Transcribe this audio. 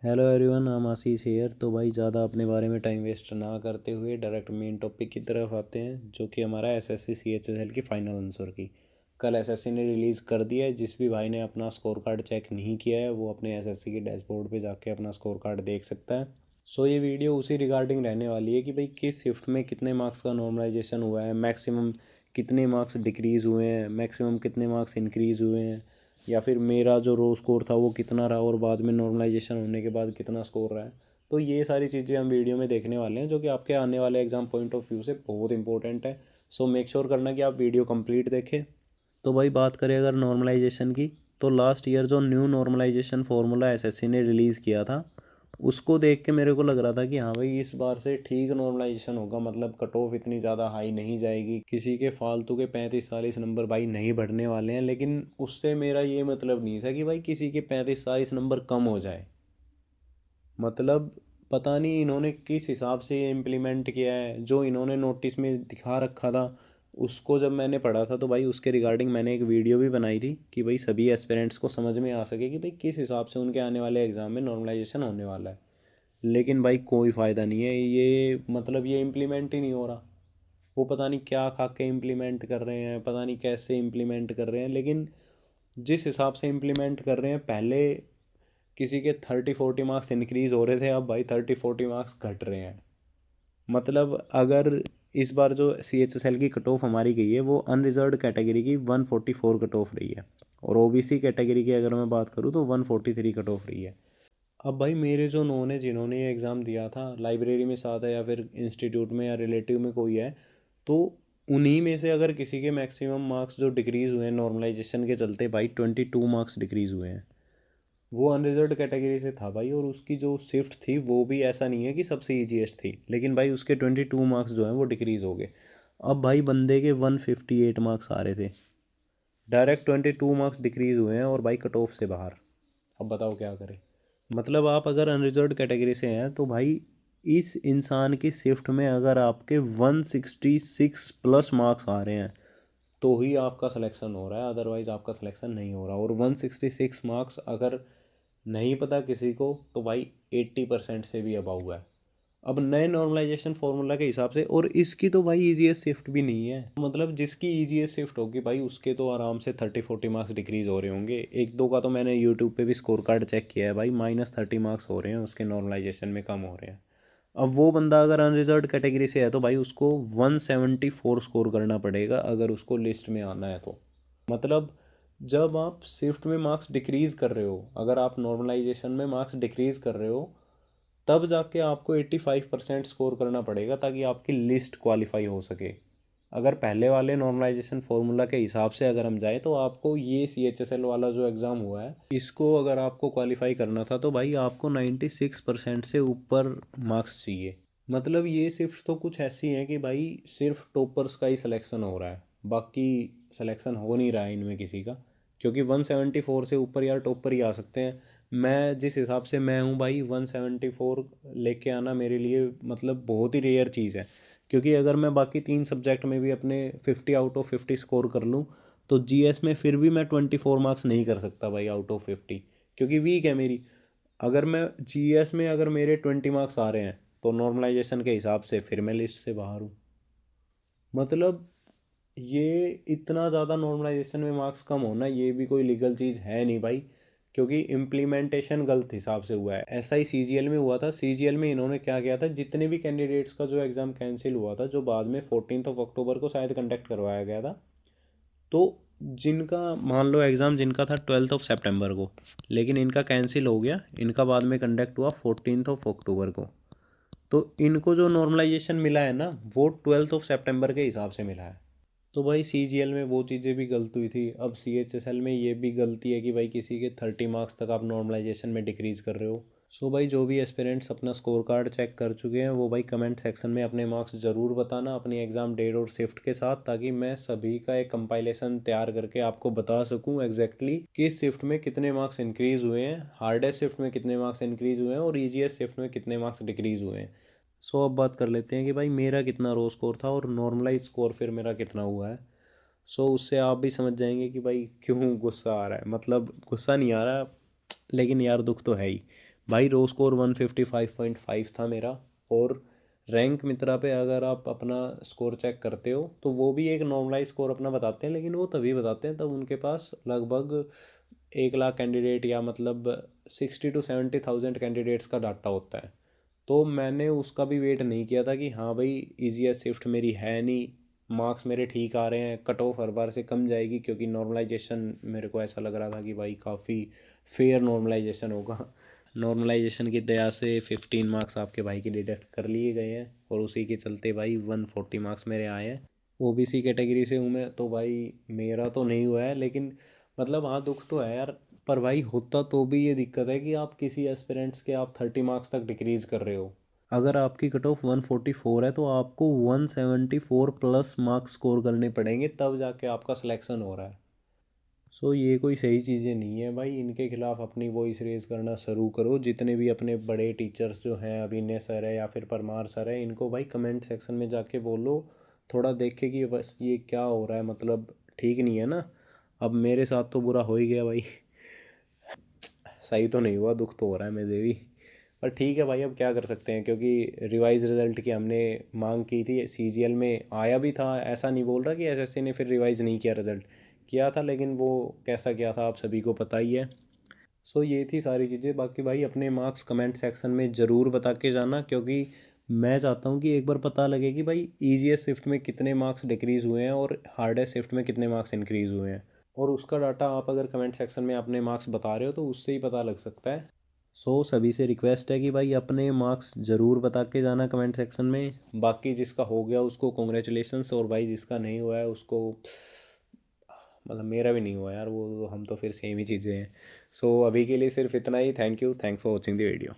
Hello everyone, I am Ashish here. तो भाई ज़्यादा अपने बारे में टाइम वेस्ट ना करते हुए डायरेक्ट मेन टॉपिक की तरफ आते हैं, जो कि हमारा एसएससी सीएचएसएल की फ़ाइनल आंसर की। कल एसएससी ने रिलीज़ कर दिया है। जिस भी भाई ने अपना स्कोर कार्ड चेक नहीं किया है वो अपने एसएससी के डैशबोर्ड पे जाके अपना स्कोर कार्ड देख सकता है। सो ये वीडियो उसी रिगार्डिंग रहने वाली है कि भाई किस शिफ्ट में कितने मार्क्स का नॉर्मलाइजेशन हुआ है, मैक्सिमम कितने मार्क्स डिक्रीज़ हुए हैं, मैक्सिमम कितने मार्क्स इंक्रीज़ हुए हैं, या फिर मेरा जो रो स्कोर था वो कितना रहा और बाद में नॉर्मलाइजेशन होने के बाद कितना स्कोर रहा है। तो ये सारी चीज़ें हम वीडियो में देखने वाले हैं, जो कि आपके आने वाले एग्जाम पॉइंट ऑफ व्यू से बहुत इंपॉर्टेंट है। सो मेक श्योर करना कि आप वीडियो कंप्लीट देखें। तो भाई बात करें अगर नॉर्मलाइजेशन की, तो लास्ट ईयर जो न्यू नॉर्मलाइजेशन फार्मूला एसएससी ने रिलीज़ किया था, उसको देख के मेरे को लग रहा था कि हाँ भाई इस बार से ठीक नॉर्मलाइजेशन होगा। मतलब कट ऑफ इतनी ज़्यादा हाई नहीं जाएगी, किसी के फालतू के 35-40 नंबर भाई नहीं बढ़ने वाले हैं। लेकिन उससे मेरा ये मतलब नहीं था कि भाई किसी के 35-40 नंबर कम हो जाए। मतलब पता नहीं इन्होंने किस हिसाब से ये इम्प्लीमेंट किया है। जो इन्होंने नोटिस में दिखा रखा था उसको जब मैंने पढ़ा था, तो भाई उसके रिगार्डिंग मैंने एक वीडियो भी बनाई थी कि भाई सभी एस्पिरेंट्स को समझ में आ सके कि भाई किस हिसाब से उनके आने वाले एग्ज़ाम में नॉर्मलाइजेशन होने वाला है। लेकिन भाई कोई फ़ायदा नहीं है, ये मतलब ये इम्प्लीमेंट ही नहीं हो रहा। वो पता नहीं क्या खा के इम्प्लीमेंट कर रहे हैं, पता नहीं कैसे इम्प्लीमेंट कर रहे हैं। लेकिन जिस हिसाब से इम्प्लीमेंट कर रहे हैं, पहले किसी के 30-40 मार्क्स इंक्रीज़ हो रहे थे, अब भाई 30-40 मार्क्स घट रहे हैं। मतलब अगर इस बार जो सी एच एस एल की कट ऑफ हमारी गई है वो अनरिजर्व्ड कैटेगरी की 144 कट ऑफ रही है, और ओबीसी कैटेगरी की अगर मैं बात करूँ तो 143 कट ऑफ रही है। अब भाई मेरे जो नोन है जिन्होंने ये एग्ज़ाम दिया था, लाइब्रेरी में साथ है या फिर इंस्टीट्यूट में या रिलेटिव में कोई है, तो उन्हीं में से अगर किसी के मैक्सिमम मार्क्स जो डिक्रीज़ हुए हैं नॉर्मलाइजेशन के चलते, भाई 22 मार्क्स डिक्रीज़ हुए हैं। वो अनरिजर्व्ड कैटेगरी से था भाई, और उसकी जो शिफ्ट थी वो भी ऐसा नहीं है कि सबसे ईजीएस्ट थी, लेकिन भाई उसके 22 मार्क्स जो हैं वो डिक्रीज़ हो गए। अब भाई बंदे के 158 मार्क्स आ रहे थे, डायरेक्ट 22 मार्क्स डिक्रीज़ हुए हैं और भाई कट ऑफ से बाहर। अब बताओ क्या करें। मतलब आप अगर अनरिजर्व्ड कैटेगरी से हैं तो भाई इस इंसान की शिफ्ट में अगर आपके 166 प्लस मार्क्स आ रहे हैं तो ही आपका सिलेक्शन हो रहा है, अदरवाइज़ आपका सिलेक्शन नहीं हो रहा। और 166 मार्क्स अगर नहीं पता किसी को तो भाई 80% से भी अबाउ है अब नए नॉर्मलाइजेशन फार्मूला के हिसाब से। और इसकी तो भाई ईजीएस शिफ्ट भी नहीं है। मतलब जिसकी ईजीएस शिफ्ट होगी भाई उसके तो आराम से 30-40 मार्क्स डिक्रीज़ हो रहे होंगे। एक दो का तो मैंने यूट्यूब पे भी स्कोर कार्ड चेक किया है भाई, -30 मार्क्स हो रहे हैं उसके, नॉर्मलाइजेशन में कम हो रहे हैं। अब वो बंदा अगर अनरिजर्व्ड कैटेगरी से है तो भाई उसको 174 स्कोर करना पड़ेगा अगर उसको लिस्ट में आना है तो। मतलब जब आप शिफ्ट में मार्क्स डिक्रीज़ कर रहे हो, अगर आप नॉर्मलाइजेशन में मार्क्स डिक्रीज़ कर रहे हो, तब जाके आपको 85% स्कोर करना पड़ेगा ताकि आपकी लिस्ट क्वालिफाई हो सके। अगर पहले वाले नॉर्मलाइजेशन फार्मूला के हिसाब से अगर हम जाए तो आपको ये सी एच एस एल वाला जो एग्ज़ाम हुआ है इसको अगर आपको क्वालिफाई करना था तो भाई आपको 96% से ऊपर मार्क्स चाहिए। मतलब ये सिर्फ तो कुछ ऐसी हैं कि भाई सिर्फ टॉपर्स का ही सिलेक्शन हो रहा है, बाकी सिलेक्शन हो नहीं रहा है इनमें किसी का। क्योंकि 174 से ऊपर यार टॉपर ही आ सकते हैं। मैं जिस हिसाब से मैं हूँ भाई, 174 लेके आना मेरे लिए मतलब बहुत ही रेयर चीज़ है। क्योंकि अगर मैं बाकी 3 सब्जेक्ट में भी अपने 50 आउट ऑफ 50 स्कोर कर लूँ तो जीएस में फिर भी मैं 24 मार्क्स नहीं कर सकता भाई आउट ऑफ 50, क्योंकि वीक है मेरी। अगर मैं जीएस में अगर मेरे 20 मार्क्स आ रहे हैं तो नॉर्मलाइजेशन के हिसाब से फिर मैं लिस्ट से बाहर हूँ। मतलब ये इतना ज़्यादा नॉर्मलाइजेशन में मार्क्स कम होना ये भी कोई लीगल चीज़ है नहीं भाई, क्योंकि इम्प्लीमेंटेशन गलत हिसाब से हुआ है। ऐसा ही सीजीएल में हुआ था। सीजीएल में इन्होंने क्या किया था, जितने भी कैंडिडेट्स का जो एग्ज़ाम कैंसिल हुआ था, जो बाद में 14 अक्टूबर को शायद कंडक्ट करवाया गया था, तो जिनका मान लो एग्ज़ाम जिनका था 12 सितंबर को, लेकिन इनका कैंसिल हो गया, इनका बाद में कंडक्ट हुआ 14 अक्टूबर को। तो इनको जो नॉर्मलाइजेशन मिला है ना वो 12 सितंबर के हिसाब से मिला है। तो भाई सीजीएल में वो चीज़ें भी गलत हुई थी, अब सीएचएसएल में ये भी गलती है कि भाई किसी के 30 मार्क्स तक आप नॉर्मलाइजेशन में डिक्रीज़ कर रहे हो। सो भाई जो भी एस्पिरेंट्स अपना स्कोर कार्ड चेक कर चुके हैं वो भाई कमेंट सेक्शन में अपने मार्क्स ज़रूर बताना अपनी एग्ज़ाम डेट और शिफ्ट के साथ, ताकि मैं सभी का एक कंपाइलेशन तैयार करके आपको बता सकूं एग्जैक्टली किस शिफ्ट में कितने मार्क्स इंक्रीज़ हुए हैं, हार्डेस्ट शिफ्ट में कितने मार्क्स इंक्रीज़ हुए हैं और ईजीएस्ट शिफ्ट में कितने मार्क्स डिक्रीज़ हुए हैं। सो अब बात कर लेते हैं कि भाई मेरा कितना रो स्कोर था और नॉर्मलाइज स्कोर फिर मेरा कितना हुआ है। सो उससे आप भी समझ जाएंगे कि भाई क्यों गुस्सा आ रहा है। मतलब गुस्सा नहीं आ रहा, लेकिन यार दुख तो है ही। भाई रो स्कोर 155.5 था मेरा। और रैंक मित्रा पे अगर आप अपना स्कोर चेक करते हो तो वो भी एक नॉर्मलाइज स्कोर अपना बताते हैं, लेकिन वो तभी बताते हैं तब उनके पास लगभग 1 लाख कैंडिडेट या मतलब 60 to 70 thousand कैंडिडेट्स का डाटा होता है। तो मैंने उसका भी वेट नहीं किया था कि हाँ भाई ईजी शिफ्ट मेरी है नहीं, मार्क्स मेरे ठीक आ रहे हैं, कट ऑफ हर बार से कम जाएगी, क्योंकि नॉर्मलाइजेशन मेरे को ऐसा लग रहा था कि भाई काफ़ी फेयर नॉर्मलाइजेशन होगा। नॉर्मलाइजेशन की दया से 15 मार्क्स आपके भाई के डिडक्ट कर लिए गए हैं और उसी के चलते भाई 140 मार्क्स मेरे आए हैं। ओबीसी कैटेगरी से हूँ मैं, तो भाई मेरा तो नहीं हुआ है, लेकिन मतलब हाँ दुख तो है यार। पर भाई होता तो भी ये दिक्कत है कि आप किसी एस्पिरेंट्स के आप 30 मार्क्स तक डिक्रीज कर रहे हो। अगर आपकी कट ऑफ 144 है तो आपको 174 प्लस मार्क्स स्कोर करने पड़ेंगे, तब जाके आपका सिलेक्शन हो रहा है। सो ये कोई सही चीज़ें नहीं है भाई, इनके खिलाफ अपनी वॉइस रेज करना शुरू करो। जितने भी अपने बड़े टीचर्स जो हैं, अभिनय सर है या फिर परमार सर है, इनको भाई कमेंट सेक्शन में जाके बोलो, थोड़ा देखे कि बस ये क्या हो रहा है, मतलब ठीक नहीं है ना। अब मेरे साथ तो बुरा हो ही गया भाई। सही तो नहीं हुआ, दुख तो हो रहा है मुझे भी। पर ठीक है भाई, अब क्या कर सकते हैं, क्योंकि रिवाइज रिजल्ट की हमने मांग की थी, सीजीएल में आया भी था। ऐसा नहीं बोल रहा कि एसएससी ने फिर रिवाइज नहीं किया, रिजल्ट किया था, लेकिन वो कैसा क्या था आप सभी को पता ही है। सो ये थी सारी चीज़ें। बाकी भाई अपने मार्क्स कमेंट सेक्शन में ज़रूर बता के जाना, क्योंकि मैं चाहता हूँ कि एक बार पता लगे कि भाई ईजीएस्ट शिफ्ट में कितने मार्क्स डिक्रीज़ हुए हैं और हार्डेस्ट शिफ्ट में कितने मार्क्स इंक्रीज़ हुए हैं। और उसका डाटा आप अगर कमेंट सेक्शन में अपने मार्क्स बता रहे हो तो उससे ही पता लग सकता है। सो सभी से रिक्वेस्ट है कि भाई अपने मार्क्स ज़रूर बता के जाना कमेंट सेक्शन में। बाकी जिसका हो गया उसको कॉन्ग्रेचुलेसन्स, और भाई जिसका नहीं हुआ है उसको, मतलब मेरा भी नहीं हुआ यार, वो हम तो फिर सेम ही चीज़ें हैं। सो अभी के लिए सिर्फ इतना ही। Thank you, thanks for watching the video.